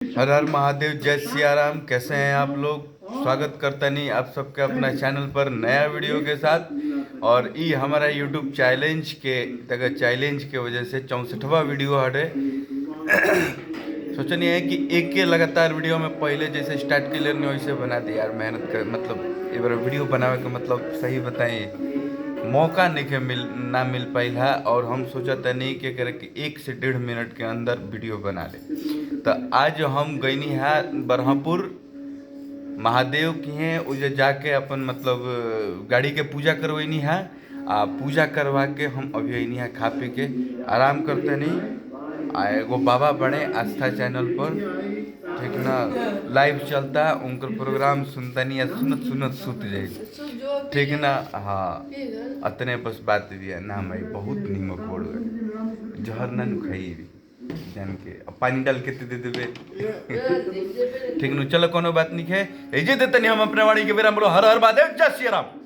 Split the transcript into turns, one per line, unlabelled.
हर हर महादेव, जय सिया राम। कैसे हैं आप लोग? स्वागत करता नहीं आप सबका अपना चैनल पर नया वीडियो के साथ। और ई हमारा यूट्यूब चैलेंज के तक चैलेंज के वजह से 64वां वीडियो हटे। सोचनी है कि एक के लगातार वीडियो में पहले जैसे स्टार्ट के लिए नहीं वैसे बना दे यार। मेहनत कर मतलब एक बार वीडियो बनावे का मतलब सही बताएं मौका नहीं के मिल पाई है। और हम सोचा था नहीं कि करे कि 1 से 1.5 मिनट के अंदर वीडियो बना ले। तो आज हम गईनी है बरहमपुर महादेव की हैं उजे जाके अपन मतलब गाड़ी के पूजा करवैनी है। आ पूजा करवा के हम अभी अनी है खा पी के आराम करते नहीं। आ एगो बाबा बने आस्था चैनल पर, ठीक ना, लाइव चलता उनकर प्रोग्राम सुनता नहीं, सुनत सुनत सुत जाए, ठीक ना। हाँ, अतने बस बात दिया ना भाई, बहुत नीमक बोल गए जहर ना खाई जान के अब पानी डाल के दे देवे। ठीक नु, चलो कोनो बात नहीं है। एजे देते नहीं हम अपने वाणी के बेरा बोलो हर हर महादेव, जय श्री राम।